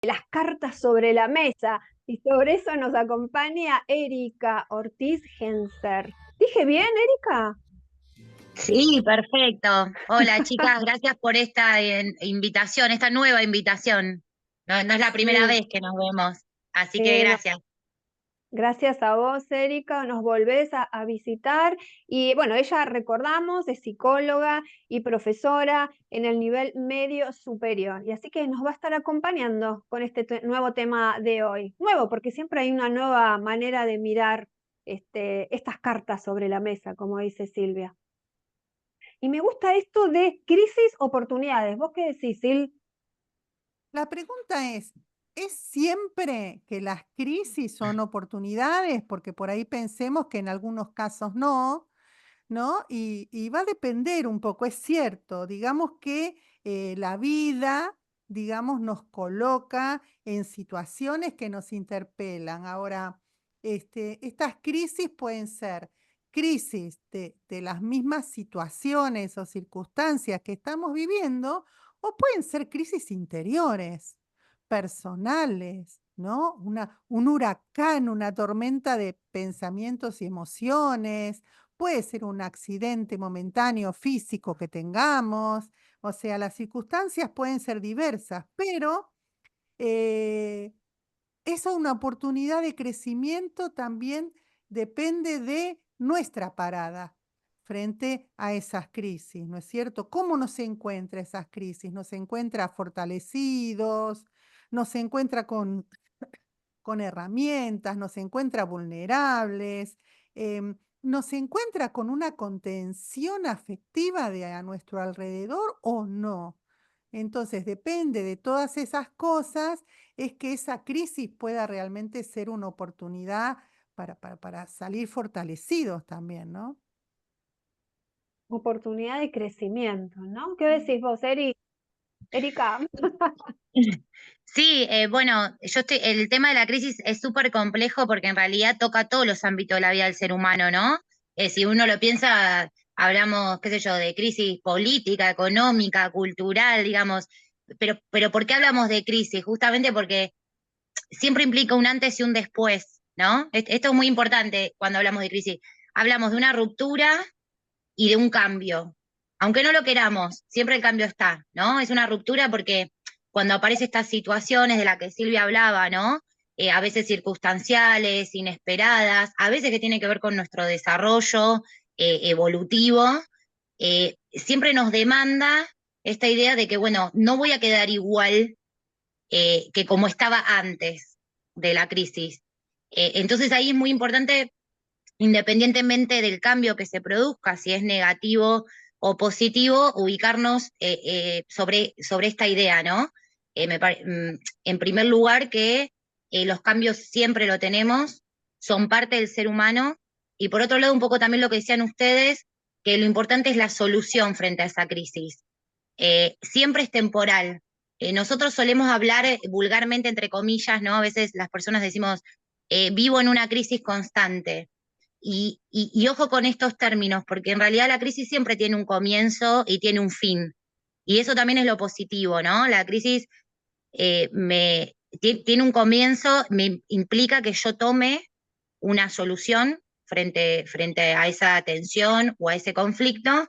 las cartas sobre la mesa. Y sobre eso nos acompaña Erika Ortiz Genser. ¿Dije bien, Erika? Sí, perfecto. Hola, chicas, gracias por esta invitación, esta nueva invitación. No es la primera Sí, vez que nos vemos, así que sí, gracias. gracias a vos, Erika, nos volvés a visitar. Y bueno, ella, recordamos, es psicóloga y profesora en el nivel medio superior. Y así que nos va a estar acompañando con este nuevo tema de hoy. Nuevo, porque siempre hay una nueva manera de mirar estas cartas sobre la mesa, como dice Silvia. Y me gusta esto de crisis oportunidades. ¿Vos qué decís, Sil? La pregunta ¿es siempre que las crisis son oportunidades? Porque por ahí pensemos que en algunos casos no, ¿no? Y va a depender un poco, es cierto, digamos que la vida, digamos, nos coloca en situaciones que nos interpelan. Ahora, estas crisis pueden ser crisis de las mismas situaciones o circunstancias que estamos viviendo, o pueden ser crisis interiores, personales, ¿no? Un huracán, una tormenta de pensamientos y emociones. Puede ser un accidente momentáneo físico que tengamos, o sea, las circunstancias pueden ser diversas, pero eh, eso, una oportunidad de crecimiento, también depende de nuestra parada frente a esas crisis, ¿no es cierto? ¿Cómo nos encuentra esas crisis? ¿Nos encuentra fortalecidos? ¿Nos encuentra con herramientas? ¿Nos encuentra vulnerables? ¿Nos encuentra con una contención afectiva de a nuestro alrededor o no? Entonces, depende de todas esas cosas, es que esa crisis pueda realmente ser una oportunidad para salir fortalecidos también, ¿no? Oportunidad de crecimiento, ¿no? ¿Qué decís vos, Erika? Sí, bueno, el tema de la crisis es súper complejo porque en realidad toca todos los ámbitos de la vida del ser humano, ¿no? Si uno lo piensa, hablamos, qué sé yo, de crisis política, económica, cultural, digamos, pero ¿por qué hablamos de crisis? Justamente porque siempre implica un antes y un después, ¿no? Esto es muy importante cuando hablamos de crisis. Hablamos de una ruptura y de un cambio. Aunque no lo queramos, siempre el cambio está, ¿no? Es una ruptura porque cuando aparecen estas situaciones de las que Silvia hablaba, ¿no? A veces circunstanciales, inesperadas, a veces que tiene que ver con nuestro desarrollo evolutivo, siempre nos demanda esta idea de que, bueno, no voy a quedar igual que como estaba antes de la crisis. Entonces ahí es muy importante, independientemente del cambio que se produzca, si es negativo o positivo, ubicarnos sobre esta idea, ¿no? En primer lugar, que los cambios siempre lo tenemos, son parte del ser humano, y por otro lado, un poco también lo que decían ustedes, que lo importante es la solución frente a esa crisis. Siempre es temporal. Nosotros solemos hablar vulgarmente, entre comillas, ¿no? A veces las personas decimos, vivo en una crisis constante. Y ojo con estos términos, porque en realidad la crisis siempre tiene un comienzo y tiene un fin. Y eso también es lo positivo, ¿no? La crisis tiene un comienzo, me implica que yo tome una solución frente a esa tensión o a ese conflicto,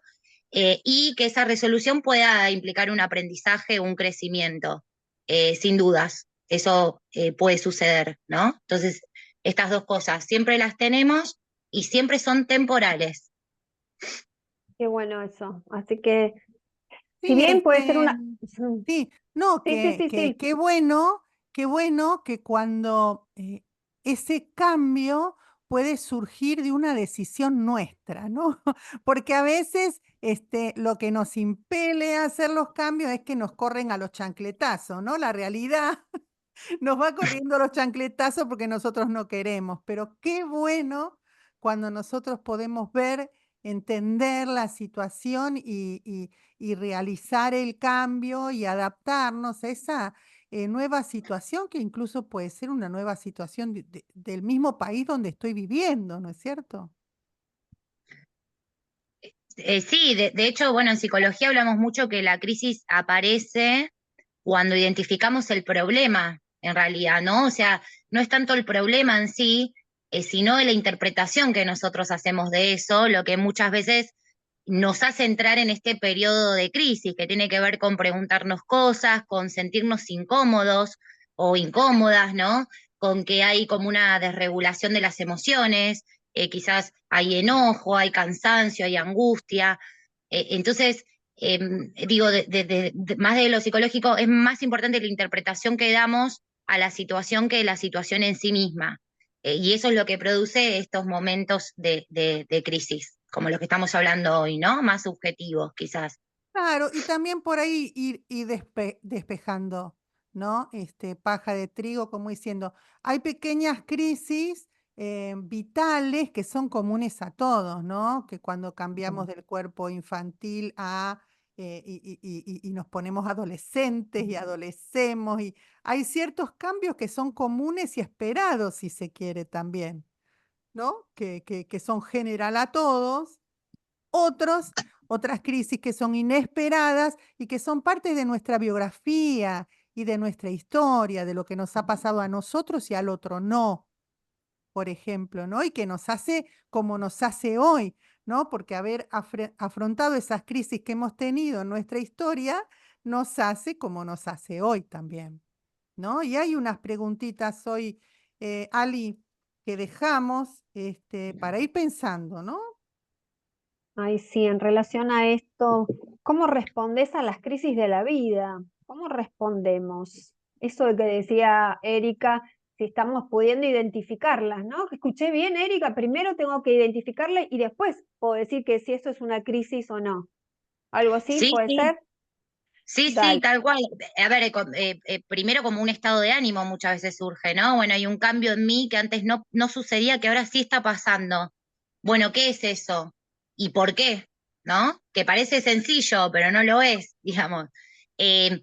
y que esa resolución pueda implicar un aprendizaje, un crecimiento, sin dudas. Eso puede suceder, ¿no? Entonces, estas dos cosas siempre las tenemos y siempre son temporales. Qué bueno eso. Así que, si Sí, bien puede ser una... sí, no, Sí, sí, sí, sí. qué bueno que cuando ese cambio puede surgir de una decisión nuestra, ¿no? Porque a veces lo que nos impele a hacer los cambios es que nos corren a los chancletazos, ¿no? La realidad nos va corriendo a los chancletazos porque nosotros no queremos, pero qué bueno cuando nosotros podemos ver, entender la situación y realizar el cambio y adaptarnos a esa nueva situación, que incluso puede ser una nueva situación del mismo país donde estoy viviendo, ¿no es cierto? Sí, de hecho, bueno, en psicología hablamos mucho que la crisis aparece cuando identificamos el problema, en realidad, ¿no? O sea, no es tanto el problema en sí, sino de la interpretación que nosotros hacemos de eso, lo que muchas veces nos hace entrar en este periodo de crisis, que tiene que ver con preguntarnos cosas, con sentirnos incómodos o incómodas, ¿no? Con que hay como una desregulación de las emociones, quizás hay enojo, hay cansancio, hay angustia. Entonces, digo, más de lo psicológico, es más importante la interpretación que damos a la situación que la situación en sí misma. Y eso es lo que produce estos momentos de crisis, como los que estamos hablando hoy, ¿no? Más subjetivos, quizás. Claro, y también por ahí ir despejando, ¿no? Paja de trigo, como diciendo, hay pequeñas crisis vitales que son comunes a todos, ¿no? Que cuando cambiamos del cuerpo infantil a y nos ponemos adolescentes y adolecemos, y hay ciertos cambios que son comunes y esperados, si se quiere también, ¿no? Que son general a todos. Otros, otras crisis que son inesperadas y que son parte de nuestra biografía y de nuestra historia, de lo que nos ha pasado a nosotros y al otro no, por ejemplo, ¿no? Y que nos hace como nos hace hoy, ¿no? Porque haber afrontado esas crisis que hemos tenido en nuestra historia nos hace como nos hace hoy también, ¿no? Y hay unas preguntitas hoy, Ali, que dejamos para ir pensando, ¿no? Ay, sí, en relación a esto, ¿cómo respondes a las crisis de la vida? ¿Cómo respondemos? Eso de que decía Erika, si estamos pudiendo identificarlas, ¿no? Que escuché bien, Erika, primero tengo que identificarla y después puedo decir que si eso es una crisis o no. ¿Algo así Sí, puede sí. ser? Sí, sí, Dale. tal cual. A ver, primero como un estado de ánimo muchas veces surge, ¿no? Bueno, hay un cambio en mí que antes no sucedía, que ahora sí está pasando. Bueno, ¿qué es eso? ¿Y por qué? ¿No? Que parece sencillo, pero no lo es, digamos. Eh,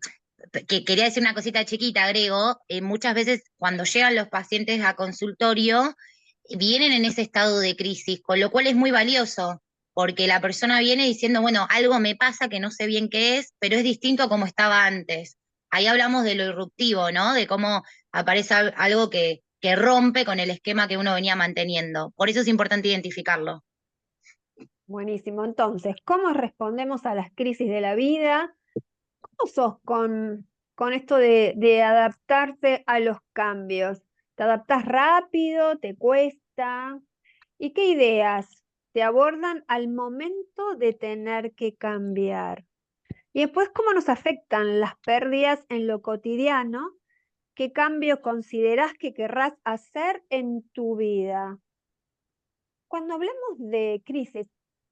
que quería decir una cosita chiquita, agrego, muchas veces cuando llegan los pacientes a consultorio, vienen en ese estado de crisis, con lo cual es muy valioso porque la persona viene diciendo, bueno, algo me pasa que no sé bien qué es, pero es distinto a como estaba antes. Ahí hablamos de lo irruptivo, ¿no? De cómo aparece algo que rompe con el esquema que uno venía manteniendo. Por eso es importante identificarlo. Buenísimo. Entonces, ¿cómo respondemos a las crisis de la vida? ¿Cómo sos con esto de adaptarse a los cambios? ¿Te adaptas rápido? ¿Te cuesta? ¿Y qué ideas te abordan al momento de tener que cambiar? Y después, ¿cómo nos afectan las pérdidas en lo cotidiano? ¿Qué cambio considerás que querrás hacer en tu vida? Cuando hablamos de crisis,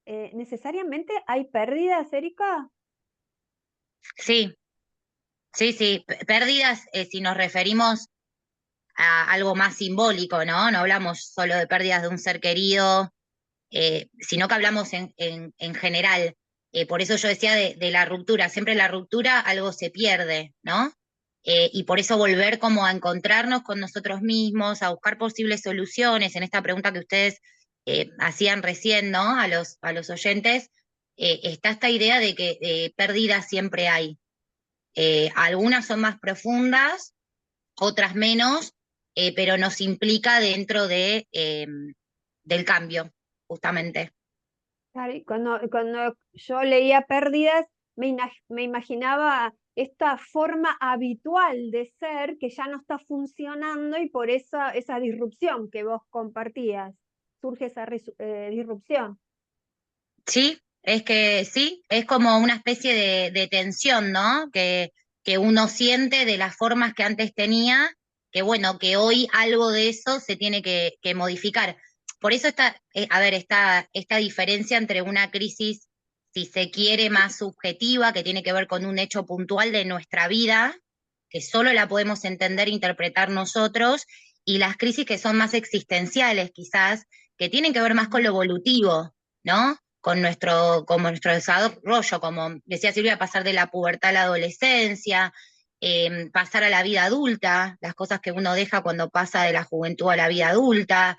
¿necesariamente hay pérdidas, Erika? Sí, sí, sí. Pérdidas, si nos referimos a algo más simbólico, ¿no? No hablamos solo de pérdidas de un ser querido, sino que hablamos en general. Por eso yo decía de la ruptura, siempre en la ruptura algo se pierde, ¿no? Y por eso volver como a encontrarnos con nosotros mismos, a buscar posibles soluciones en esta pregunta que ustedes hacían recién, ¿no? A los oyentes, está esta idea de que pérdidas siempre hay. Algunas son más profundas, otras menos, pero nos implica dentro del cambio, justamente. Claro, y cuando yo leía pérdidas, me imaginaba esta forma habitual de ser que ya no está funcionando y por eso esa disrupción que vos compartías, surge esa disrupción. Sí, es que sí, es como una especie de tensión, ¿no? Que uno siente de las formas que antes tenía, que bueno, que hoy algo de eso se tiene que modificar. Por eso está, a ver, esta diferencia entre una crisis, si se quiere, más subjetiva, que tiene que ver con un hecho puntual de nuestra vida, que solo la podemos entender e interpretar nosotros, y las crisis que son más existenciales, quizás, que tienen que ver más con lo evolutivo, ¿no? Como nuestro desarrollo, como decía Silvia, pasar de la pubertad a la adolescencia, pasar a la vida adulta, las cosas que uno deja cuando pasa de la juventud a la vida adulta,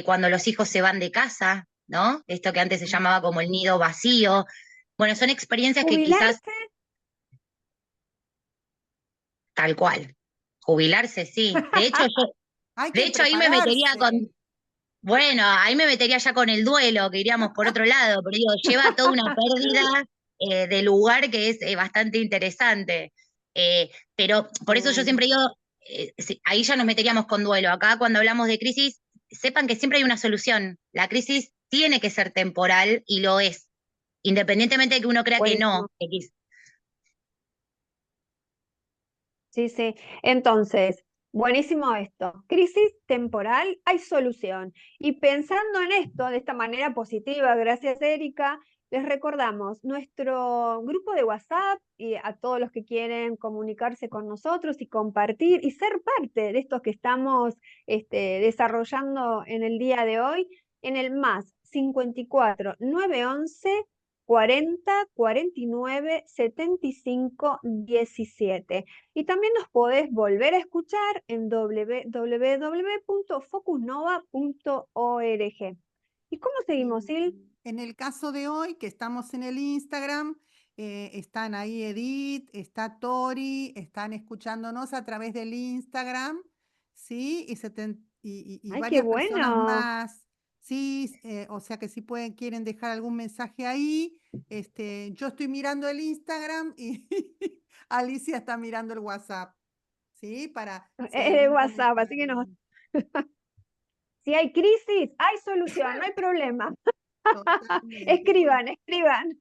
cuando los hijos se van de casa, ¿no? Esto que antes se llamaba como el nido vacío. Bueno, son experiencias que quizás Jubilarse, Tal cual. Jubilarse, sí. Hay De que hecho ahí me metería prepararse. bueno, ahí me metería ya con el duelo, que iríamos por otro lado, pero digo, lleva toda una pérdida de lugar que es bastante interesante. Pero por Qué eso yo bueno. siempre digo, sí, ahí ya nos meteríamos con duelo. Acá cuando hablamos de crisis, sepan que siempre hay una solución. La crisis tiene que ser temporal y lo es, independientemente de que uno crea que no. Buenísimo. Sí, sí. Entonces, buenísimo esto. Crisis temporal, hay solución. Y pensando en esto de esta manera positiva, gracias Erika, les recordamos nuestro grupo de WhatsApp y a todos los que quieren comunicarse con nosotros y compartir y ser parte de estos que estamos desarrollando en el día de hoy, en el más 54 911 40 49 75 17. Y también nos podés volver a escuchar en www.focusnova.org. ¿Y cómo seguimos, Sil? En el caso de hoy, que estamos en el Instagram, están ahí Edith, está Tori, están escuchándonos a través del Instagram, ¿sí? Y ¡Ay, qué varias personas bueno! más, ¿sí? O sea que si pueden, quieren dejar algún mensaje ahí. Yo estoy mirando el Instagram y Alicia está mirando el WhatsApp, ¿sí? Para si hay Es de algún WhatsApp, así que comentario. si hay crisis, hay solución, no hay problema. Totalmente. Bueno, Escriban, escriban.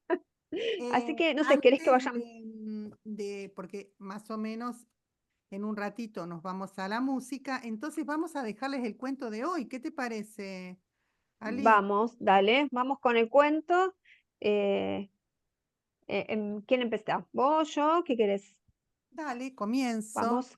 Así que, no sé, ¿querés que antes vayan? porque más o menos en un ratito nos vamos a la música, entonces vamos a dejarles el cuento de hoy. ¿Qué te parece, Ali? Vamos, dale, vamos con el cuento. Eh, ¿Quién empieza? ¿Vos, yo? ¿Qué querés? Dale, comienzo. Vamos,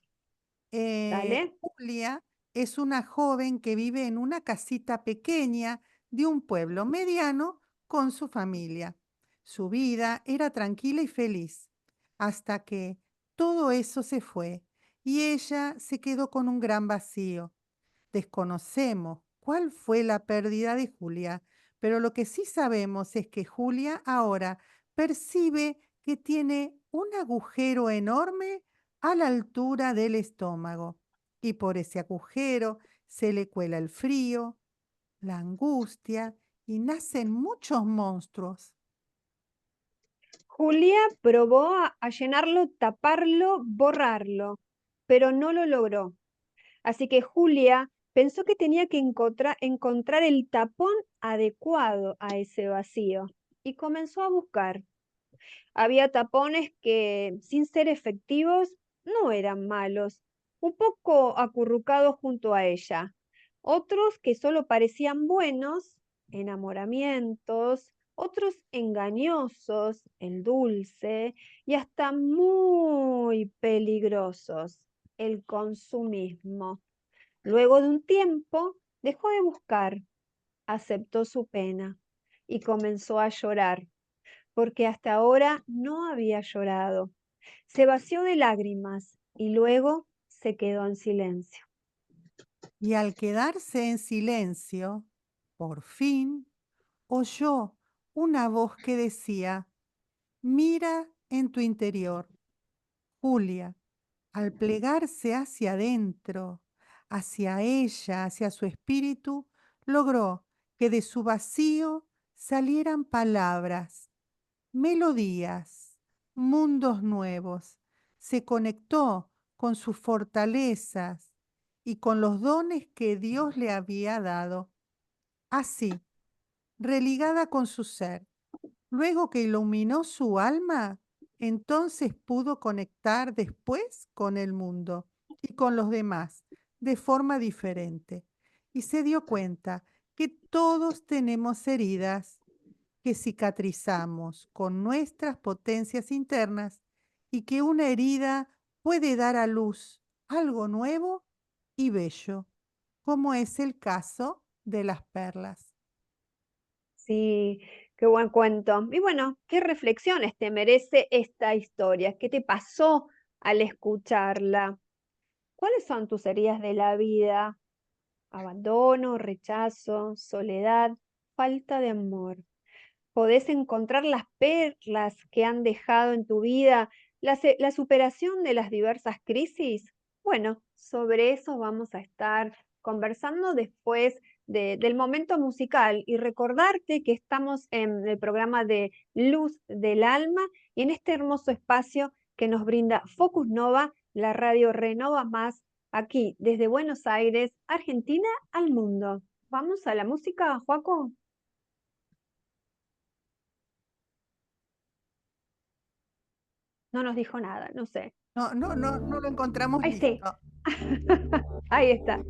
dale. Julia es una joven que vive en una casita pequeña de un pueblo mediano con su familia. Su vida era tranquila y feliz, hasta que todo eso se fue y ella se quedó con un gran vacío. Desconocemos cuál fue la pérdida de Julia, pero lo que sí sabemos es que Julia ahora percibe que tiene un agujero enorme a la altura del estómago y por ese agujero se le cuela el frío, la angustia y nacen muchos monstruos. Julia probó a llenarlo, taparlo, borrarlo, pero no lo logró. Así que Julia pensó que tenía que encontrar el tapón adecuado a ese vacío y comenzó a buscar. Había tapones que, sin ser efectivos, no eran malos, un poco acurrucados junto a ella. Otros que solo parecían buenos, enamoramientos, otros engañosos, el dulce, y hasta muy peligrosos, el consumismo. Luego de un tiempo, dejó de buscar, aceptó su pena y comenzó a llorar porque hasta ahora no había llorado. Se vació de lágrimas y luego se quedó en silencio. Y al quedarse en silencio, por fin oyó una voz que decía, mira en tu interior, Julia. Al plegarse hacia adentro, hacia ella, hacia su espíritu, logró que de su vacío salieran palabras, melodías, mundos nuevos. Se conectó con sus fortalezas y con los dones que Dios le había dado. Así, religada con su ser, luego que iluminó su alma, entonces pudo conectar después con el mundo y con los demás de forma diferente. Y se dio cuenta que todos tenemos heridas que cicatrizamos con nuestras potencias internas y que una herida puede dar a luz algo nuevo y bello, como es el caso de las perlas. Sí, qué buen cuento. Y bueno, ¿qué reflexiones te merece esta historia? ¿Qué te pasó al escucharla? ¿Cuáles son tus heridas de la vida? Abandono, rechazo, soledad, falta de amor. ¿Podés encontrar las perlas que han dejado en tu vida la superación de las diversas crisis. Bueno, sobre eso vamos a estar conversando después del momento musical y recordarte que estamos en el programa de Luz del Alma y en este hermoso espacio que nos brinda Focus Nova, la radio Renova Más, aquí desde Buenos Aires, Argentina, al mundo. ¿Vamos a la música, Joaco? No nos dijo nada, no sé. No lo encontramos Ahí sí. listo. Ahí está.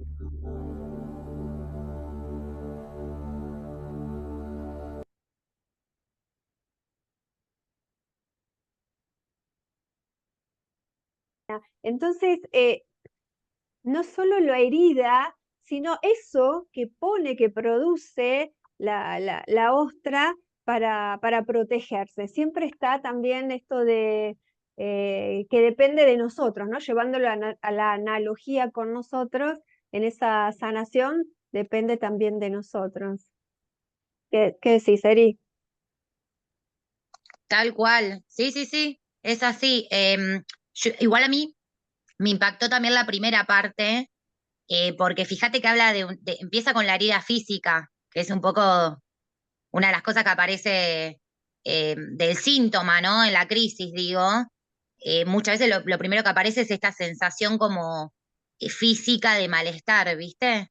Entonces, no solo la herida, sino eso que pone, que produce la ostra para protegerse. Siempre está también esto de que depende de nosotros, ¿no? Llevándolo a la analogía con nosotros, en esa sanación, depende también de nosotros. ¿Qué decís, Eri? Tal cual, sí, sí, sí, es así. Igual a mí me impactó también la primera parte, porque fíjate que habla empieza con la herida física, que es un poco una de las cosas que aparece del síntoma, ¿no? En la crisis, digo. Muchas veces lo primero que aparece es esta sensación como física de malestar, ¿viste?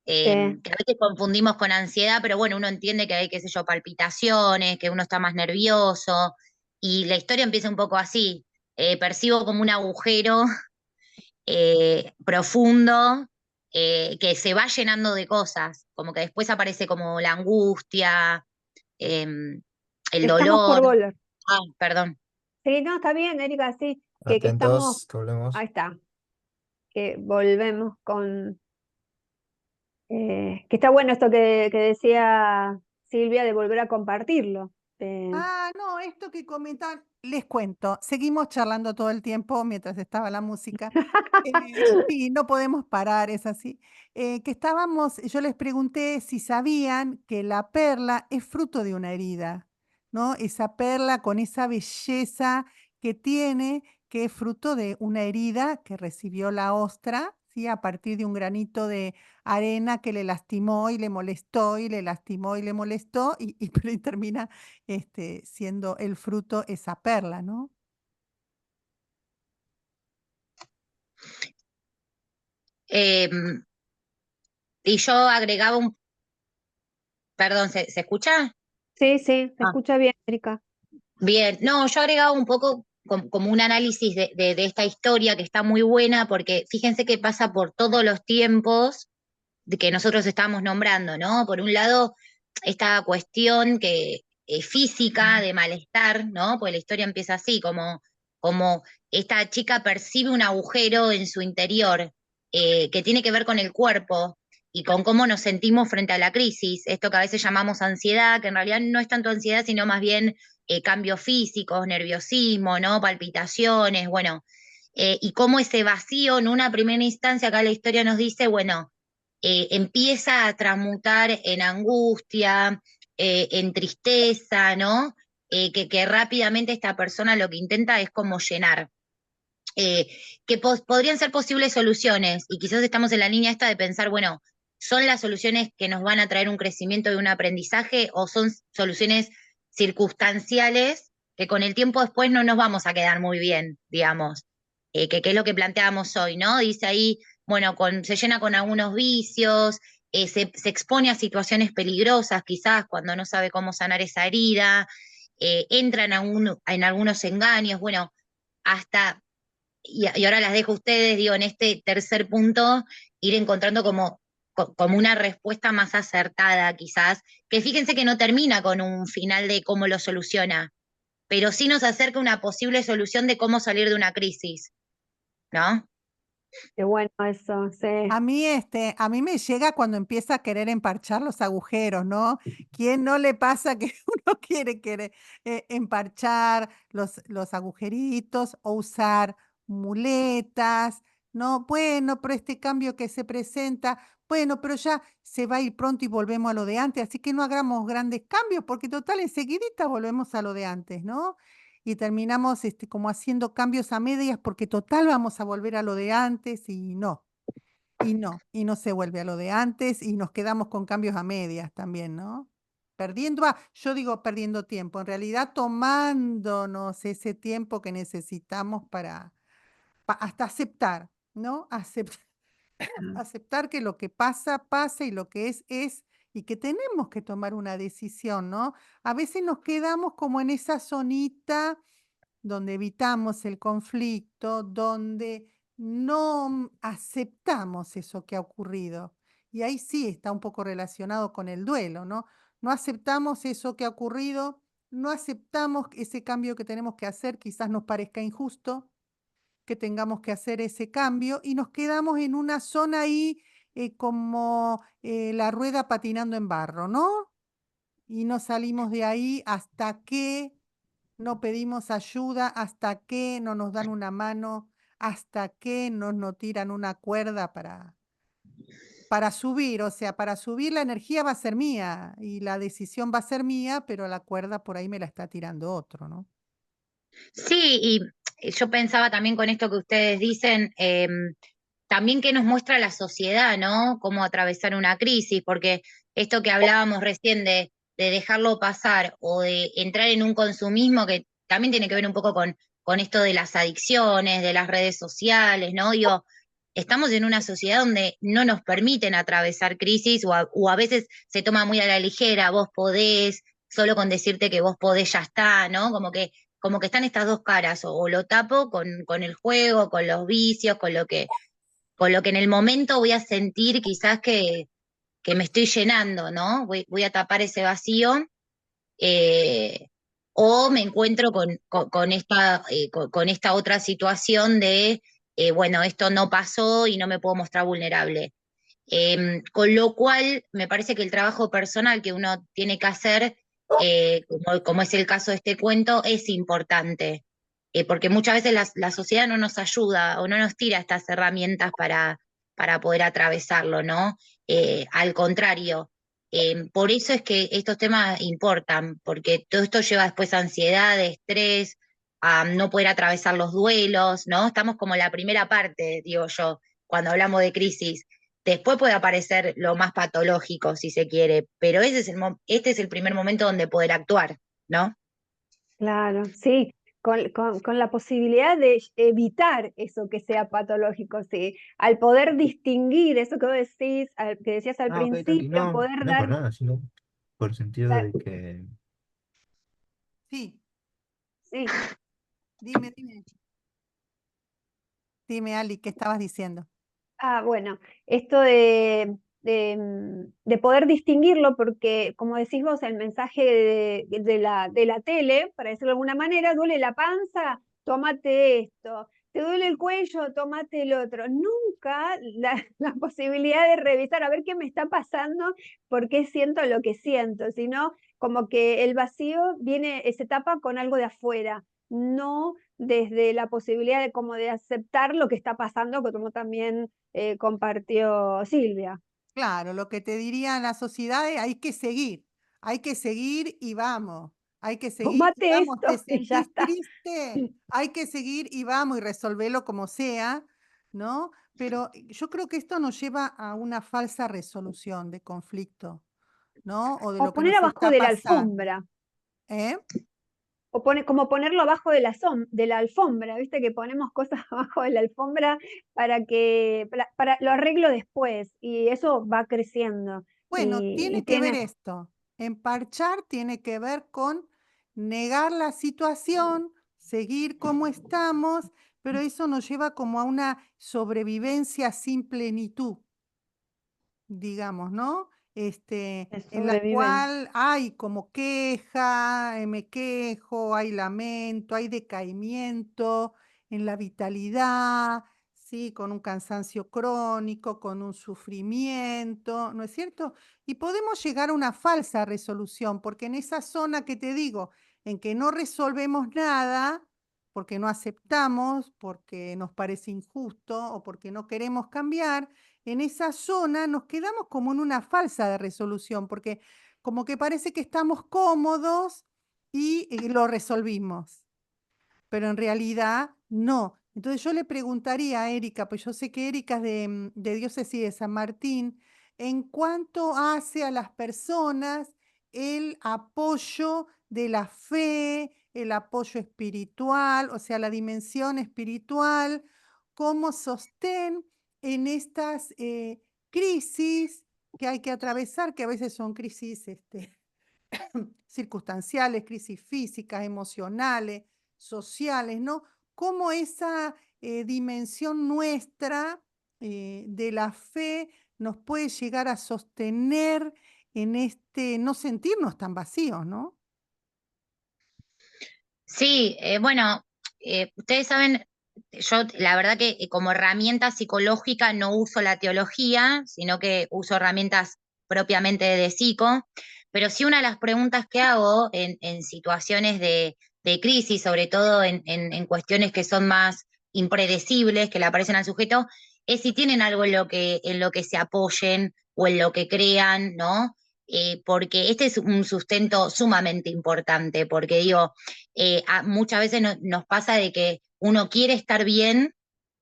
Que a veces confundimos con ansiedad, pero bueno, uno entiende que hay, qué sé yo, palpitaciones, que uno está más nervioso, y la historia empieza un poco así. Percibo como un agujero profundo que se va llenando de cosas, como que después aparece como la angustia, el Estamos por dolor. volver. Ah, perdón. Sí, no, está bien, Erika, sí, que estamos, Atentos, que volvemos. ahí está, que volvemos con, que está bueno esto que decía Silvia de volver a compartirlo. No, esto que comentan, les cuento, seguimos charlando todo el tiempo mientras estaba la música. Sí, no podemos parar, es así. Que estábamos, yo les pregunté si sabían que la perla es fruto de una herida, ¿no? Esa perla con esa belleza que tiene, que es fruto de una herida que recibió la ostra, ¿sí? A partir de un granito de arena que le lastimó y le molestó y le lastimó y le molestó y por ahí termina siendo el fruto esa perla, ¿no? Eh, y yo agregaba perdón, ¿se escucha? Sí, sí, se Ah, escucha bien, Erika. bien, no, yo agregaba un poco como un análisis de esta historia que está muy buena, porque fíjense que pasa por todos los tiempos de que nosotros estamos nombrando, ¿no? Por un lado, esta cuestión que física de malestar, ¿no? Pues la historia empieza así, como esta chica percibe un agujero en su interior que tiene que ver con el cuerpo y con cómo nos sentimos frente a la crisis, esto que a veces llamamos ansiedad, que en realidad no es tanto ansiedad, sino más bien cambios físicos, nerviosismo, ¿no? Palpitaciones, bueno, y cómo ese vacío en una primera instancia, acá la historia nos dice, bueno, empieza a transmutar en angustia, en tristeza, ¿no? Que rápidamente esta persona lo que intenta es como llenar. Eh, que podrían ser posibles soluciones, y quizás estamos en la línea esta de pensar, bueno, ¿son las soluciones que nos van a traer un crecimiento y un aprendizaje o son soluciones circunstanciales que con el tiempo después no nos vamos a quedar muy bien, digamos? Que es lo que planteábamos hoy, ¿no? Dice ahí, bueno, se llena con algunos vicios, se expone a situaciones peligrosas quizás cuando no sabe cómo sanar esa herida, entra en algunos engaños, bueno, hasta y ahora las dejo a ustedes, digo, en este tercer punto, ir encontrando como una respuesta más acertada, quizás, que fíjense que no termina con un final de cómo lo soluciona, pero sí nos acerca una posible solución de cómo salir de una crisis, ¿no? Qué bueno eso, sí. A mí me llega cuando empieza a querer emparchar los agujeros, ¿no? ¿Quién no le pasa que uno quiere emparchar los agujeritos o usar muletas? No, bueno, pero este cambio que se presenta, bueno, pero ya se va a ir pronto y volvemos a lo de antes, así que no hagamos grandes cambios, porque total enseguidita volvemos a lo de antes, ¿no? y terminamos como haciendo cambios a medias porque total vamos a volver a lo de antes y no. Y no se vuelve a lo de antes y nos quedamos con cambios a medias también, ¿no? Yo digo perdiendo tiempo, en realidad tomándonos ese tiempo que necesitamos para hasta aceptar, ¿no? Aceptar que lo que pasa, pasa y lo que es, y que tenemos que tomar una decisión, ¿no? A veces nos quedamos como en esa zonita donde evitamos el conflicto, donde no aceptamos eso que ha ocurrido. Y ahí sí está un poco relacionado con el duelo, ¿no? No aceptamos eso que ha ocurrido, no aceptamos ese cambio que tenemos que hacer, quizás nos parezca injusto que tengamos que hacer ese cambio y nos quedamos en una zona ahí como la rueda patinando en barro, ¿no? Y no salimos de ahí hasta que no pedimos ayuda, hasta que no nos dan una mano, hasta que no tiran una cuerda para subir. O sea, para subir la energía va a ser mía y la decisión va a ser mía, pero la cuerda por ahí me la está tirando otro, ¿no? Sí, y yo pensaba también con esto que ustedes dicen, también qué nos muestra la sociedad, ¿no? Cómo atravesar una crisis, porque esto que hablábamos recién de dejarlo pasar o de entrar en un consumismo que también tiene que ver un poco con esto de las adicciones, de las redes sociales, ¿no? Digo, estamos en una sociedad donde no nos permiten atravesar crisis o a veces se toma muy a la ligera, vos podés, solo con decirte que vos podés ya está, ¿no? Como que están estas dos caras, o lo tapo con el juego, con los vicios, con lo que en el momento voy a sentir quizás que me estoy llenando, ¿no? Voy a tapar ese vacío, eh, o me encuentro con esta otra situación de, bueno, esto no pasó y no me puedo mostrar vulnerable. Con lo cual, me parece que el trabajo personal que uno tiene que hacer, como es el caso de este cuento, es importante, porque muchas veces la sociedad no nos ayuda o no nos tira estas herramientas para poder atravesarlo, ¿no? Al contrario, por eso es que estos temas importan, porque todo esto lleva después a ansiedad, estrés, a no poder atravesar los duelos, ¿no? Estamos como en la primera parte, digo yo, cuando hablamos de crisis. Después puede aparecer lo más patológico, si se quiere, pero este es el primer momento donde poder actuar, ¿no? Claro, sí, con la posibilidad de evitar eso que sea patológico, sí. Al poder distinguir eso que vos decís, que decías al Ah, ok, tranqui. principio, No, poder no por dar, nada, sino por el sentido dar- de que Sí, sí. dime, dime, Ali, ¿qué estabas diciendo? Ah, bueno, esto de poder distinguirlo, porque como decís vos, el mensaje de la tele, para decirlo de alguna manera, duele la panza, tómate esto, te duele el cuello, tómate el otro. Nunca la posibilidad de revisar a ver qué me está pasando, por qué siento lo que siento, sino como que el vacío se tapa con algo de afuera, no desde la posibilidad de como de aceptar lo que está pasando, como también compartió Silvia. Claro, lo que te diría la sociedad es hay que seguir y vamos, hay que seguir y Tómate vamos, esto ¿te y ya sentís está. triste? Hay que seguir y vamos y resolverlo como sea, ¿no? Pero yo creo que esto nos lleva a una falsa resolución de conflicto, ¿no? O de O lo que poner nos abajo está de la pasando, alfombra, ¿eh? como ponerlo abajo de la alfombra, ¿viste? Que ponemos cosas abajo de la alfombra para lo arreglo después y eso va creciendo. Bueno, Y tiene que ver tiene, esto. Emparchar tiene que ver con negar la situación, seguir como estamos, pero eso nos lleva como a una sobrevivencia sin plenitud, digamos, ¿no? de En la sobrevivencia. cual hay como queja, me quejo, hay lamento, hay decaimiento en la vitalidad, ¿sí? Con un cansancio crónico, con un sufrimiento, ¿no es cierto? Y podemos llegar a una falsa resolución, porque en esa zona que te digo, en que no resolvemos nada, porque no aceptamos, porque nos parece injusto o porque no queremos cambiar, en esa zona nos quedamos como en una falsa de resolución, porque como que parece que estamos cómodos y lo resolvimos. pero en realidad no. Entonces yo le preguntaría a Erika, pues yo sé que Erika es de Diócesis de San Martín, en cuanto hace a las personas el apoyo de la fe, el apoyo espiritual, o sea, la dimensión espiritual, como sostén en estas crisis que hay que atravesar, que a veces son crisis circunstanciales, crisis físicas, emocionales, sociales, ¿no? Cómo esa dimensión nuestra de la fe nos puede llegar a sostener en no sentirnos tan vacíos, ¿no? Sí, bueno, ustedes saben, yo la verdad que como herramienta psicológica no uso la teología, sino que uso herramientas propiamente de psico, pero sí una de las preguntas que hago en situaciones de crisis, sobre todo en cuestiones que son más impredecibles, que le aparecen al sujeto, es si tienen algo en lo que se apoyen o en lo que crean, ¿no? Porque este es un sustento sumamente importante, porque digo, muchas veces nos pasa de que uno quiere estar bien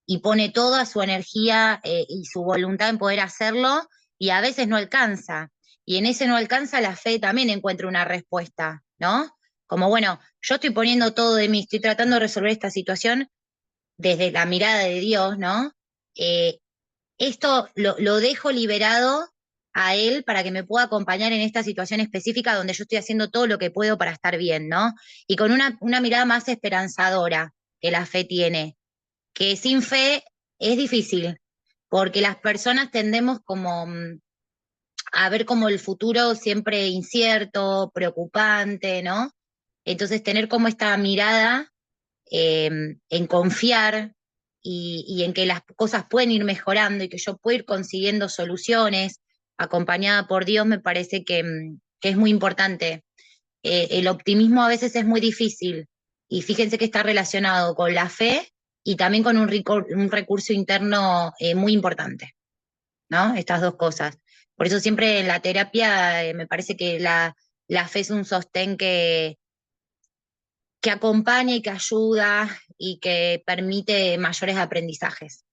y pone toda su energía y su voluntad en poder hacerlo y a veces no alcanza. Y en ese no alcanza la fe también encuentra una respuesta, ¿no? Como, bueno, yo estoy poniendo todo de mí, estoy tratando de resolver esta situación desde la mirada de Dios, ¿no? Eh, Esto lo dejo liberado a él para que me pueda acompañar en esta situación específica donde yo estoy haciendo todo lo que puedo para estar bien, ¿no? Y con una mirada más esperanzadora que la fe tiene, que sin fe es difícil, porque las personas tendemos como a ver como el futuro siempre incierto, preocupante, ¿no? Entonces tener como esta mirada en confiar y en que las cosas pueden ir mejorando y que yo puedo ir consiguiendo soluciones acompañada por Dios, me parece que es muy importante. El optimismo a veces es muy difícil y fíjense que está relacionado con la fe y también con un recurso interno muy importante, ¿no? Estas dos cosas. Por eso siempre en la terapia me parece que la fe es un sostén que acompaña y que ayuda y que permite mayores aprendizajes.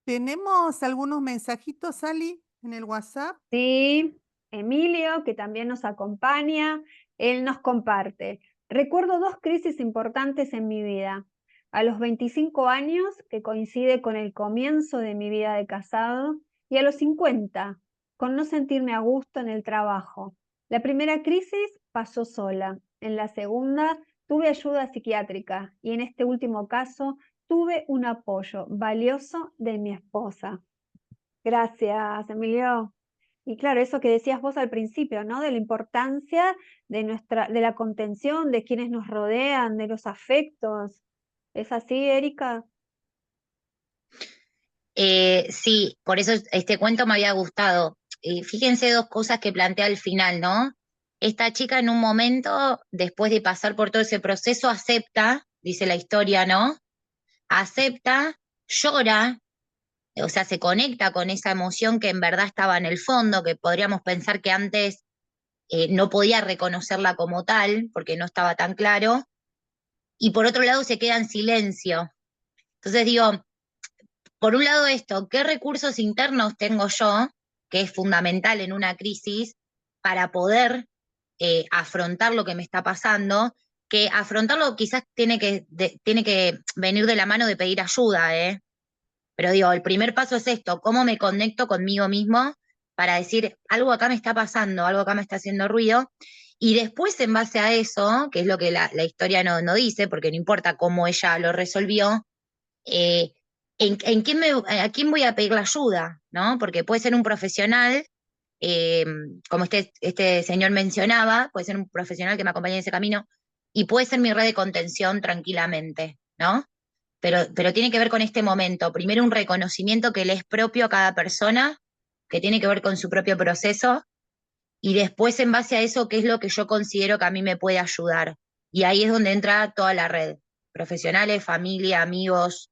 Tenemos algunos mensajitos, Ali, en el WhatsApp. Sí, Emilio, que también nos acompaña, él nos comparte. Recuerdo dos crisis importantes en mi vida. A los 25 años, que coincide con el comienzo de mi vida de casado, y a los 50, con no sentirme a gusto en el trabajo. La primera crisis pasó sola. En la segunda, tuve ayuda psiquiátrica y en este último caso, tuve un apoyo valioso de mi esposa. Gracias, Emilio. Y claro, eso que decías vos al principio, ¿no? De la importancia de la contención, de quienes nos rodean, de los afectos. ¿Es así, Erika? Sí, por eso este cuento me había gustado. Fíjense dos cosas que plantea al final, ¿no? Esta chica en un momento, después de pasar por todo ese proceso, acepta, dice la historia, ¿no? Acepta, llora, o sea, se conecta con esa emoción que en verdad estaba en el fondo, que podríamos pensar que antes no podía reconocerla como tal, porque no estaba tan claro, y por otro lado se queda en silencio. Entonces digo, por un lado esto, ¿qué recursos internos tengo yo, que es fundamental en una crisis, para poder afrontar lo que me está pasando? Que afrontarlo quizás tiene que venir de la mano de pedir ayuda, ¿eh? Pero digo, el primer paso es esto, ¿cómo me conecto conmigo mismo para decir, algo acá me está pasando, algo acá me está haciendo ruido? Y después, en base a eso, que es lo que la historia no dice, porque no importa cómo ella lo resolvió, eh, a quién voy a pedir la ayuda, ¿no? Porque puede ser un profesional, eh, como este señor mencionaba, puede ser un profesional que me acompañe en ese camino, y puede ser mi red de contención tranquilamente, ¿no? Pero tiene que ver con este momento. Primero un reconocimiento que le es propio a cada persona, que tiene que ver con su propio proceso, y después en base a eso, qué es lo que yo considero que a mí me puede ayudar. Y ahí es donde entra toda la red, profesionales, familia, amigos,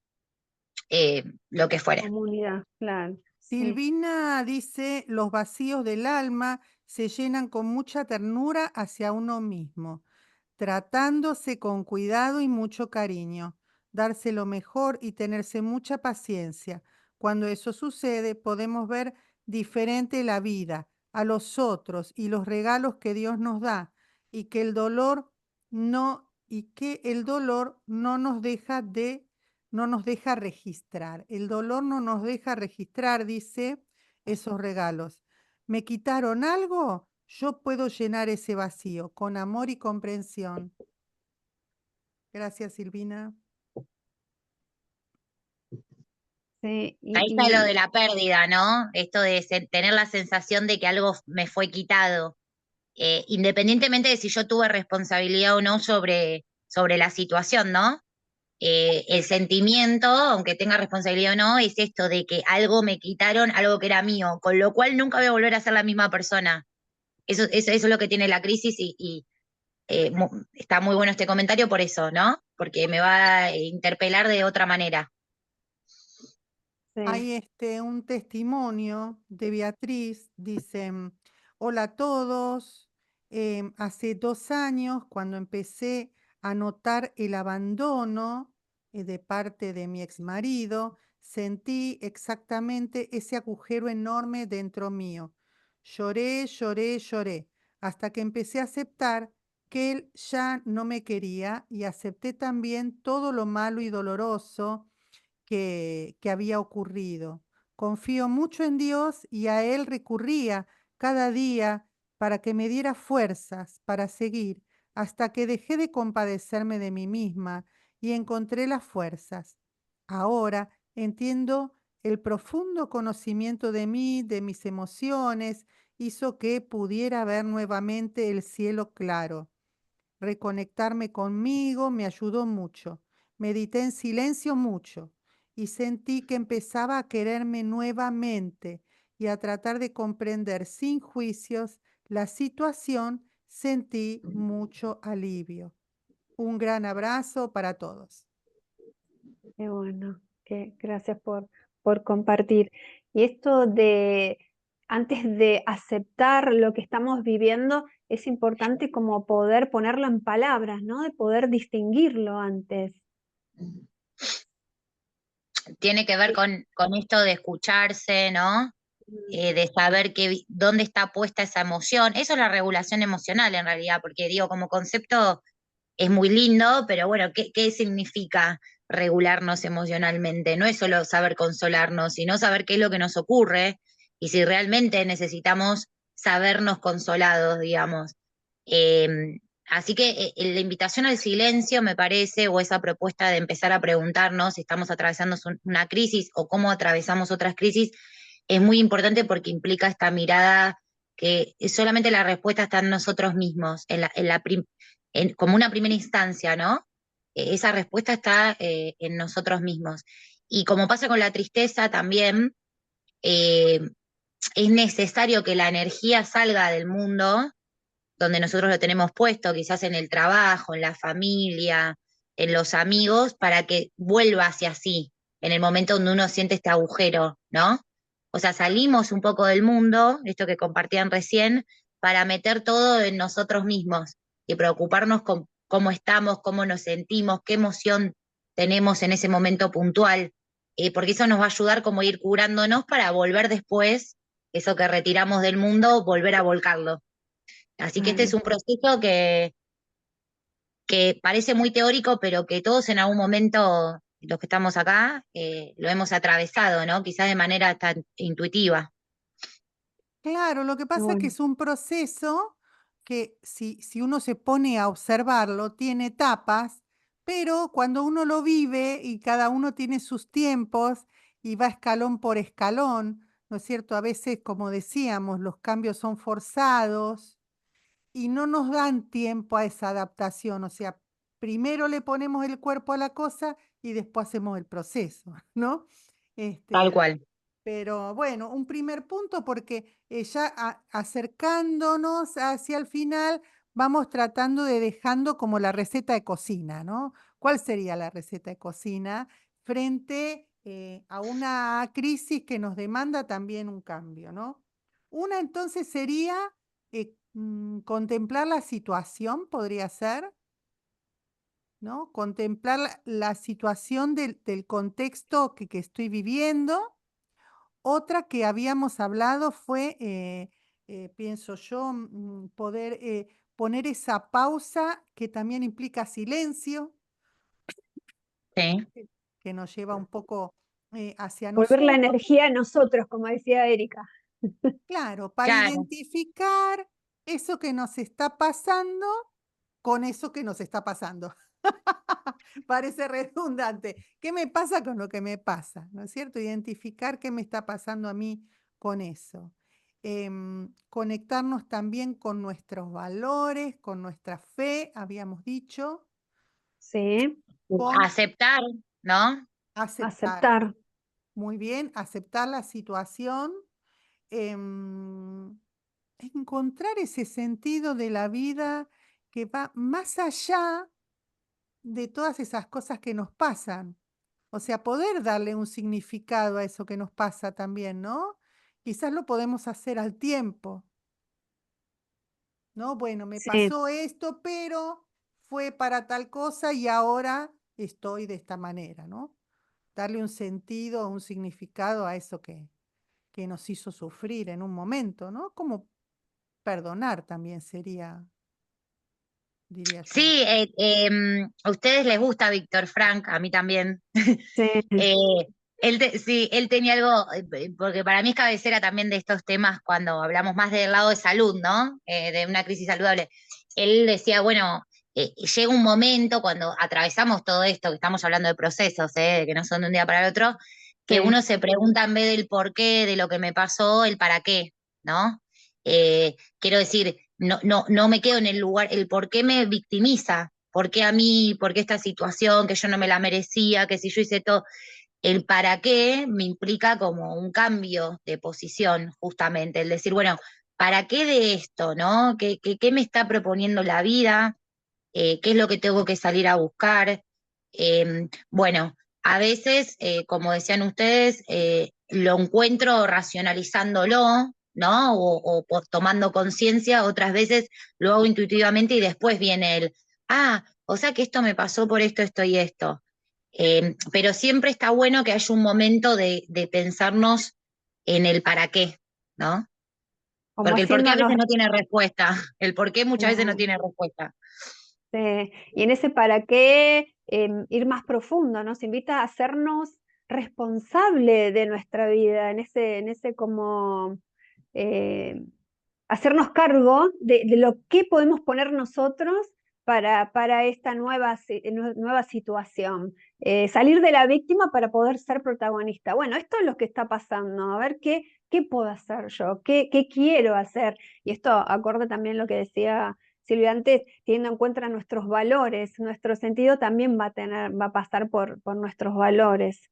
lo que fuere. Comunidad, claro. Sí. Silvina dice, los vacíos del alma se llenan con mucha ternura hacia uno mismo. tratándose con cuidado y mucho cariño, darse lo mejor y tenerse mucha paciencia. Cuando eso sucede, podemos ver diferente la vida, a los otros y los regalos que Dios nos da, y que el dolor no nos deja registrar. El dolor no nos deja registrar, dice, esos regalos. ¿Me quitaron algo? Yo puedo llenar ese vacío con amor y comprensión. Gracias, Silvina. Sí, Ahí está lo de la pérdida, ¿no? Esto de tener la sensación de que algo me fue quitado. Independientemente de si yo tuve responsabilidad o no sobre la situación, ¿no? El sentimiento, aunque tenga responsabilidad o no, es esto de que algo me quitaron, algo que era mío, con lo cual nunca voy a volver a ser la misma persona. Eso es lo que tiene la crisis y está muy bueno este comentario por eso, ¿no? Porque me va a interpelar de otra manera. sí. Hay un testimonio de Beatriz, dice, hola a todos, hace 2 años cuando empecé a notar el abandono de parte de mi exmarido, sentí exactamente ese agujero enorme dentro mío. Lloré, lloré, lloré, hasta que empecé a aceptar que él ya no me quería y acepté también todo lo malo y doloroso que había ocurrido. Confío mucho en Dios y a Él recurría cada día para que me diera fuerzas para seguir, hasta que dejé de compadecerme de mí misma y encontré las fuerzas. Ahora entiendo el profundo conocimiento de mí, de mis emociones, hizo que pudiera ver nuevamente el cielo claro. Reconectarme conmigo me ayudó mucho. Medité en silencio mucho y sentí que empezaba a quererme nuevamente y a tratar de comprender sin juicios la situación. Sentí mucho alivio. Un gran abrazo para todos. Qué bueno, gracias por compartir. Y esto de, antes de aceptar lo que estamos viviendo, es importante como poder ponerlo en palabras, ¿no? De poder distinguirlo antes. Tiene que ver con esto de escucharse, ¿no? De saber dónde está puesta esa emoción. Eso es la regulación emocional en realidad, porque digo, como concepto es muy lindo, pero bueno, ¿qué significa regularnos emocionalmente? No es solo saber consolarnos, sino saber qué es lo que nos ocurre y si realmente necesitamos sabernos consolados, digamos. Así que la invitación al silencio, me parece, o esa propuesta de empezar a preguntarnos si estamos atravesando una crisis o cómo atravesamos otras crisis, es muy importante porque implica esta mirada que solamente la respuesta está en nosotros mismos, como una primera instancia, ¿no? Esa respuesta está en nosotros mismos. Y como pasa con la tristeza también, eh, es necesario que la energía salga del mundo donde nosotros lo tenemos puesto, quizás en el trabajo, en la familia, en los amigos, para que vuelva hacia sí, en el momento donde uno siente este agujero, ¿no? O sea, salimos un poco del mundo, esto que compartían recién, para meter todo en nosotros mismos y preocuparnos con cómo estamos, cómo nos sentimos, qué emoción tenemos en ese momento puntual, porque eso nos va a ayudar como a ir curándonos para volver después, eso que retiramos del mundo, volver a volcarlo. Así que este es un proceso que parece muy teórico, pero que todos en algún momento, los que estamos acá, lo hemos atravesado, ¿no? Quizás de manera tan intuitiva. Claro, lo que Qué pasa es que bueno. es un proceso que si uno se pone a observarlo, tiene etapas, pero cuando uno lo vive y cada uno tiene sus tiempos y va escalón por escalón, ¿no es cierto? A veces, como decíamos, los cambios son forzados y no nos dan tiempo a esa adaptación. O sea, primero le ponemos el cuerpo a la cosa y después hacemos el proceso, ¿no? Tal Este, cual. pero bueno, un primer punto porque ya acercándonos hacia el final vamos tratando de dejando como la receta de cocina, ¿no? ¿Cuál sería la receta de cocina frente a una crisis que nos demanda también un cambio, ¿no? Una entonces sería contemplar la situación, podría ser. ¿no? Contemplar la situación del contexto que estoy viviendo. Otra que habíamos hablado fue, pienso yo, poder poner esa pausa que también implica silencio, Sí, que nos lleva un poco hacia Volver la nosotros. energía a nosotros, como decía Erika. Claro, para claro. identificar eso que nos está pasando con eso que nos está pasando. Parece redundante. ¿Qué me pasa con lo que me pasa? ¿No es cierto? Identificar qué me está pasando a mí con eso. Conectarnos también con nuestros valores, con nuestra fe, habíamos dicho, Sí, con Aceptar, ¿no? aceptar. aceptar. Muy bien, aceptar la situación. em, Encontrar ese sentido de la vida que va más allá de todas esas cosas que nos pasan. O sea, poder darle un significado a eso que nos pasa también, ¿no? Quizás lo podemos hacer al tiempo, ¿no? Bueno, me Sí, pasó esto, pero fue para tal cosa y ahora estoy de esta manera, ¿no? Darle un sentido, un significado a eso que nos hizo sufrir en un momento, ¿no? Como perdonar también sería, diría yo. Sí, a ustedes les gusta Víctor Frank, a mí también. sí, Eh, sí, él tenía algo, porque para mí es cabecera también de estos temas cuando hablamos más del lado de salud, ¿no? De una crisis saludable. Él decía, bueno, llega un momento cuando atravesamos todo esto, que estamos hablando de procesos, que no son de un día para el otro, que sí, uno se pregunta en vez del por qué, de lo que me pasó, el para qué, ¿no? Quiero decir, no me quedo en el lugar, el por qué me victimiza, por qué a mí, por qué esta situación, que yo no me la merecía, que si yo hice todo, el para qué me implica como un cambio de posición, justamente, el decir, bueno, ¿para qué de esto, no? ¿Qué me está proponiendo la vida? ¿Qué es lo que tengo que salir a buscar? Bueno, a veces, como decían ustedes, lo encuentro racionalizándolo, ¿no? O tomando conciencia, otras veces lo hago intuitivamente y después viene el, o sea que esto me pasó por esto, esto y esto. Pero siempre está bueno que haya un momento de pensarnos en el para qué, ¿no? como Porque el por qué a haciéndonos, veces no tiene respuesta, el por qué muchas veces no claro, tiene respuesta. y en ese para qué ir más profundo, nos invita a hacernos responsable de nuestra vida, en ese como eh, hacernos cargo de lo que podemos poner nosotros para esta nueva situación. Salir de la víctima para poder ser protagonista. Bueno, esto es lo que está pasando. A ver qué puedo hacer yo, qué quiero hacer. Y esto acorde también lo que decía Silvia antes, teniendo en cuenta nuestros valores, nuestro sentido también va a pasar por nuestros valores.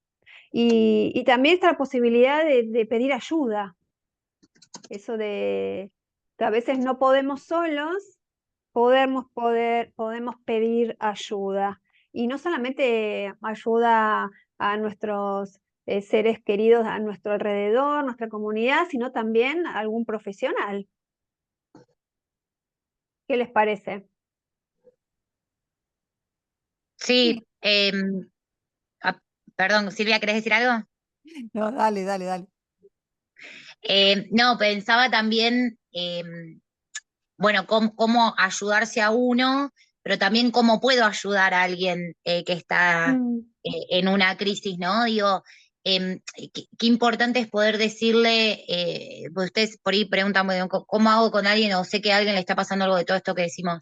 Y también esta posibilidad de pedir ayuda, eso de que a veces no podemos solos, podemos pedir ayuda. Y no solamente ayuda a nuestros seres queridos a nuestro alrededor, nuestra comunidad, sino también a algún profesional. ¿Qué les parece? Sí. Sí, ah, perdón, Silvia, ¿querés decir algo? No, dale, dale, dale. No, pensaba también, bueno, cómo ayudarse a uno, pero también cómo puedo ayudar a alguien que está Mm, en una crisis, ¿no? Digo, qué importante es poder decirle, pues ustedes por ahí preguntan, bueno, ¿cómo hago con alguien o sé que a alguien le está pasando algo de todo esto que decimos?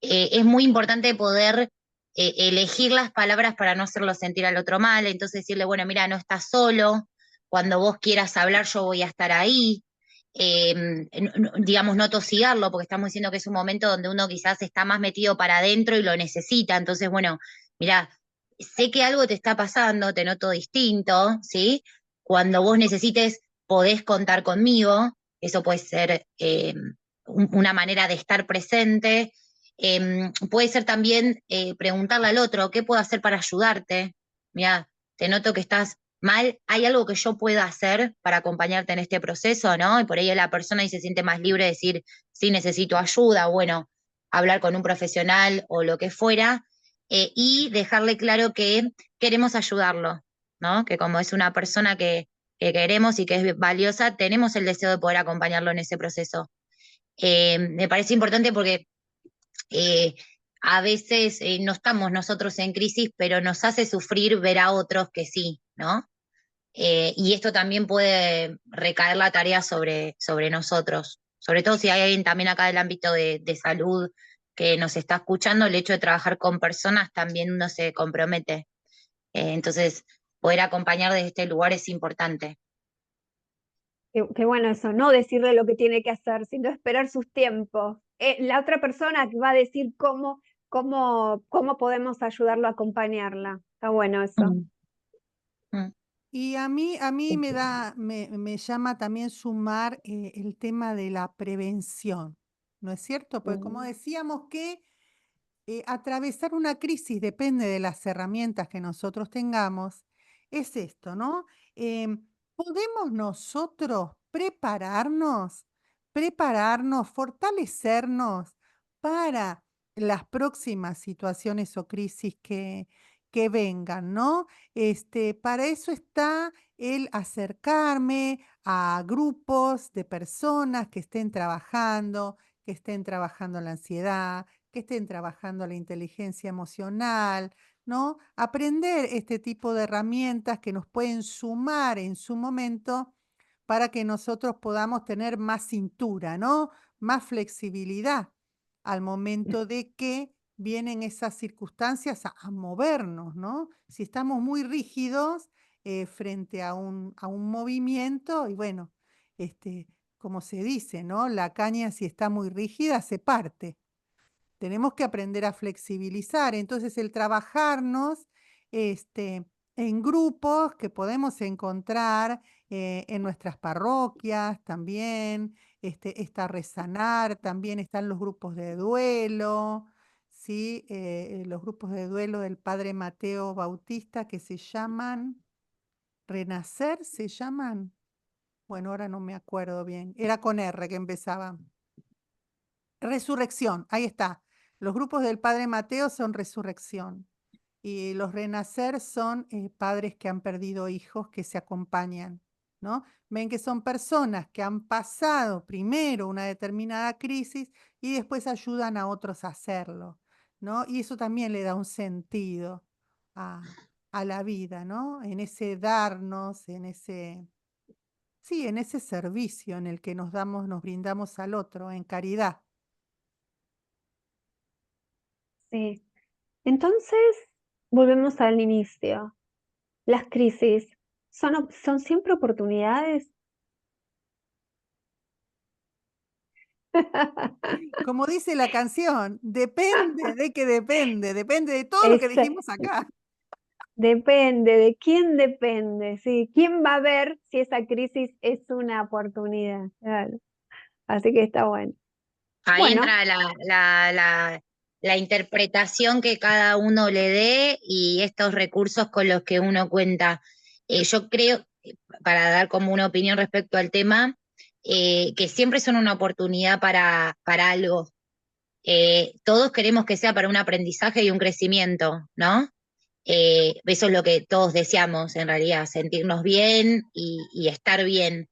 Es muy importante poder elegir las palabras para no hacerlo sentir al otro mal, entonces decirle, bueno, mira, no estás solo, cuando vos quieras hablar yo voy a estar ahí, digamos, no tosigarlo, porque estamos diciendo que es un momento donde uno quizás está más metido para adentro y lo necesita, entonces, bueno, mira, sé que algo te está pasando, te noto distinto, ¿sí? Cuando vos necesites, podés contar conmigo, eso puede ser una manera de estar presente. Puede ser también preguntarle al otro, ¿qué puedo hacer para ayudarte? Mira, te noto que estás mal, ¿hay algo que yo pueda hacer para acompañarte en este proceso, ¿no? Y por ahí la persona y se siente más libre de decir, sí, necesito ayuda, bueno, hablar con un profesional o lo que fuera. y dejarle claro que queremos ayudarlo, ¿no? Que como es una persona que queremos y que es valiosa, tenemos el deseo de poder acompañarlo en ese proceso. Me parece importante porque eh, a veces no estamos nosotros en crisis, pero nos hace sufrir ver a otros que sí, ¿no? Y esto también puede recaer la tarea sobre nosotros, sobre todo si hay alguien también acá del ámbito de salud que nos está escuchando, el hecho de trabajar con personas también uno se compromete. Entonces, poder acompañar desde este lugar es importante. Qué bueno eso, no decirle lo que tiene que hacer, sino esperar sus tiempos. La otra persona que va a decir cómo podemos ayudarlo a acompañarla. Está bueno eso. Mm, mm, Y a mí me llama también sumar el tema de la prevención, ¿no es cierto? Porque como decíamos que atravesar una crisis depende de las herramientas que nosotros tengamos, es esto, ¿no? ¿Podemos nosotros prepararnos, fortalecernos para las próximas situaciones o crisis que vengan, ¿no? Para eso está el acercarme a grupos de personas que estén trabajando la ansiedad, que estén trabajando la inteligencia emocional, ¿no? Aprender este tipo de herramientas que nos pueden sumar en su momento para que nosotros podamos tener más cintura, ¿no? Más flexibilidad al momento de que vienen esas circunstancias a movernos, ¿no? Si estamos muy rígidos frente a un movimiento, y bueno, como se dice, ¿no? La caña si está muy rígida se parte. Tenemos que aprender a flexibilizar. Entonces, el trabajarnos este, en grupos que podemos encontrar en nuestras parroquias también, está Resanar, también están los grupos de duelo, ¿sí? Los grupos de duelo del Padre Mateo Bautista que se llaman, Renacer, se llaman, bueno, ahora no me acuerdo bien, era con R que empezaba. Resurrección, ahí está. Los grupos del Padre Mateo son resurrección y los renacer son padres que han perdido hijos que se acompañan, ¿no? Ven que son personas que han pasado primero una determinada crisis y después ayudan a otros a hacerlo, ¿no? Y eso también le da un sentido a la vida, ¿no? En ese darnos, sí, en ese servicio en el que nos damos, nos brindamos al otro, en caridad. Sí. Entonces, volvemos al inicio. Las crisis son siempre oportunidades. Como dice la canción, depende de qué depende, depende de todo lo que Esa- dijimos acá. Depende, ¿de quién depende? Sí, ¿quién va a ver si esa crisis es una oportunidad? Claro. Así que está bueno. Ahí Bueno, entra la interpretación que cada uno le dé y estos recursos con los que uno cuenta. Yo creo, para dar como una opinión respecto al tema, que siempre son una oportunidad para algo. Todos queremos que sea para un aprendizaje y un crecimiento, ¿no? Eso es lo que todos deseamos en realidad, sentirnos bien y estar bien.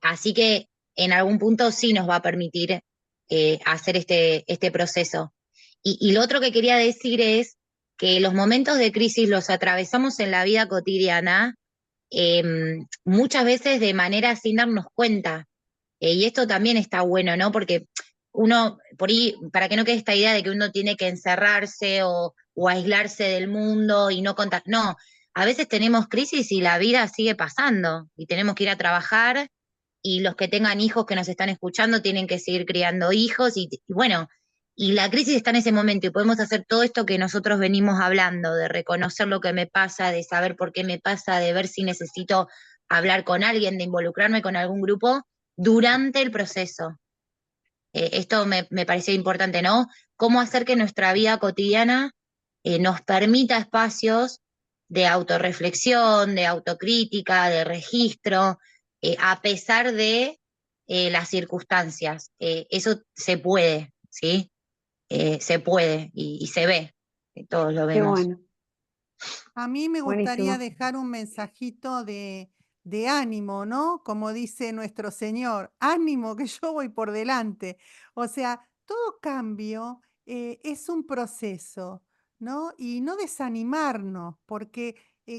Así que en algún punto sí nos va a permitir hacer este proceso. Y lo otro que quería decir es que los momentos de crisis los atravesamos en la vida cotidiana eh, muchas veces de manera sin darnos cuenta. Y esto también está bueno, ¿no? Porque uno, por ahí, para que no quede esta idea de que uno tiene que encerrarse o aislarse del mundo y no contar. No, a veces tenemos crisis y la vida sigue pasando y tenemos que ir a trabajar y los que tengan hijos que nos están escuchando tienen que seguir criando hijos y bueno, y la crisis está en ese momento y podemos hacer todo esto que nosotros venimos hablando, de reconocer lo que me pasa, de saber por qué me pasa, de ver si necesito hablar con alguien, de involucrarme con algún grupo durante el proceso. Esto me pareció importante, ¿no? Cómo hacer que nuestra vida cotidiana nos permita espacios de autorreflexión, de autocrítica, de registro, a pesar de las circunstancias. Eso se puede, ¿sí? Se puede y se ve. que todos lo Qué vemos. bueno, A mí me gustaría buenísimo. dejar un mensajito de ánimo, ¿no? Como dice nuestro Señor, ánimo que yo voy por delante. O sea, todo cambio es un proceso, ¿no? Y no desanimarnos, porque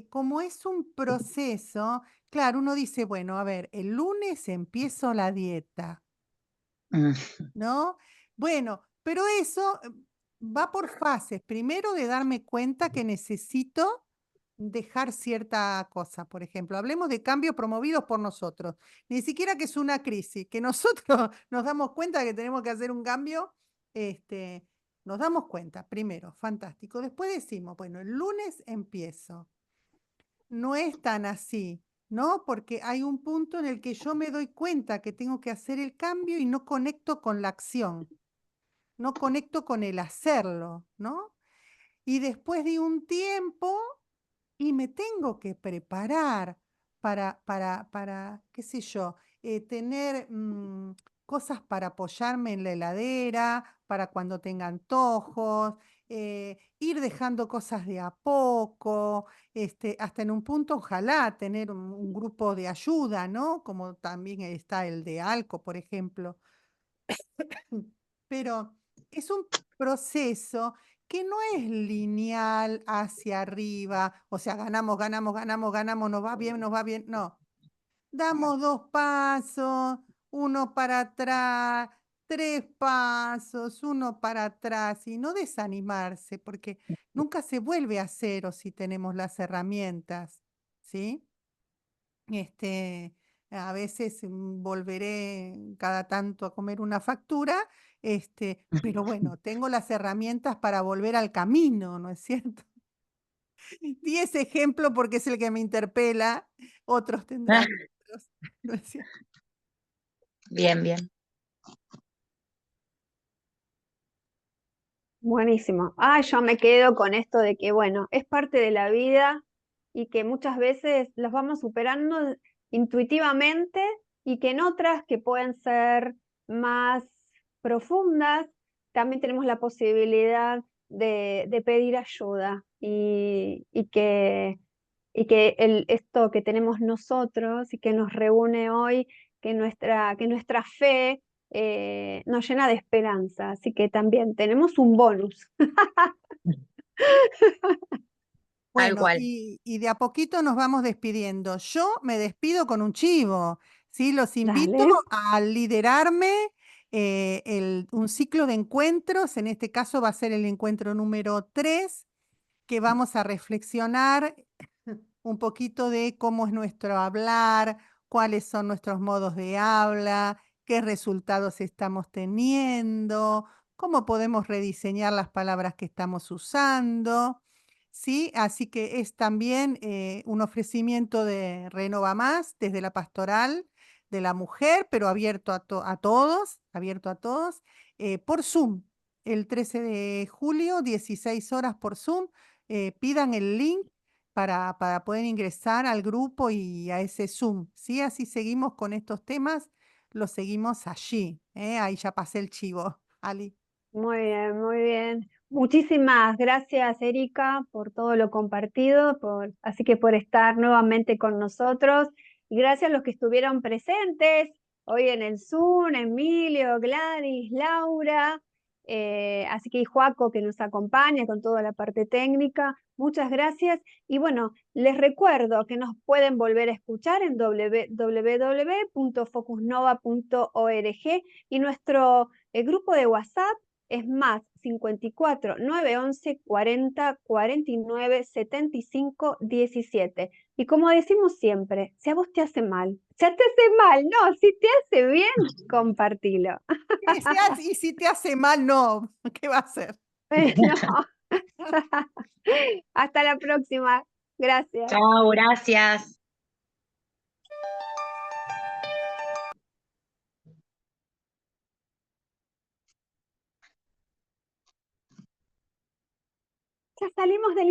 como es un proceso, claro, uno dice, bueno, a ver, el lunes empiezo la dieta. Mm. ¿No? Bueno, pero eso va por fases. Primero de darme cuenta que necesito dejar cierta cosa. Por ejemplo, hablemos de cambios promovidos por nosotros. Ni siquiera que es una crisis, que nosotros nos damos cuenta de que tenemos que hacer un cambio, nos damos cuenta, primero, fantástico. Después decimos, bueno, el lunes empiezo. No es tan así, ¿no? Porque hay un punto en el que yo me doy cuenta que tengo que hacer el cambio y no conecto con la acción, no conecto con el hacerlo, ¿no? Y después de un tiempo, y me tengo que preparar qué sé yo, tener cosas para apoyarme en la heladera, para cuando tenga antojos, ir dejando cosas de a poco, hasta en un punto, ojalá tener un grupo de ayuda, ¿no? Como también está el de ALCO, por ejemplo. Pero es un proceso que no es lineal hacia arriba, o sea, ganamos, ganamos, ganamos, ganamos, nos va bien, no. Damos 2 pasos, 1 para atrás, 3 pasos, 1 para atrás, y no desanimarse, porque nunca se vuelve a cero si tenemos las herramientas, ¿sí? A veces volveré cada tanto a comer una factura, pero bueno, tengo las herramientas para volver al camino, ¿no es cierto? Di ese ejemplo porque es el que me interpela, otros tendrán otros, ¿no es cierto? Bien, bien. Buenísimo. Ah, yo me quedo con esto de que, bueno, es parte de la vida y que muchas veces los vamos superando intuitivamente y que en otras que pueden ser más profundas, también tenemos la posibilidad de pedir ayuda y que esto que tenemos nosotros y que nos reúne hoy, que nuestra fe nos llena de esperanza. Así que también tenemos un bonus. Tal Bueno, cual. y de a poquito nos vamos despidiendo. Yo me despido con un chivo, ¿sí? Los invito Dale. a liderarme un ciclo de encuentros, en este caso va a ser el encuentro número 3, que vamos a reflexionar un poquito de cómo es nuestro hablar, cuáles son nuestros modos de habla, qué resultados estamos teniendo, cómo podemos rediseñar las palabras que estamos usando. ¿Sí? Así que es también un ofrecimiento de Renova Más desde la pastoral de la mujer, pero abierto a todos, abierto a todos, por Zoom. El 13 de julio, 16 horas por Zoom. Pidan el link para poder ingresar al grupo y a ese Zoom, ¿sí? Así seguimos con estos temas, los seguimos allí, ¿eh? Ahí ya pasé el chivo, Ali. Muy bien, muy bien. Muchísimas gracias, Erika, por todo lo compartido, así que por estar nuevamente con nosotros. Y gracias a los que estuvieron presentes hoy en el Zoom, Emilio, Gladys, Laura, así que y Joaco que nos acompaña con toda la parte técnica. Muchas gracias. Y bueno, les recuerdo que nos pueden volver a escuchar en www.focusnova.org y nuestro grupo de WhatsApp es más 54 911 40 49 75 17. Y como decimos siempre, si a vos te hace mal, si te hace mal, no, si te hace bien, compartilo. Y si te hace mal, no, ¿qué va a hacer? No. Hasta la próxima. Gracias. Chao, gracias. Ya salimos del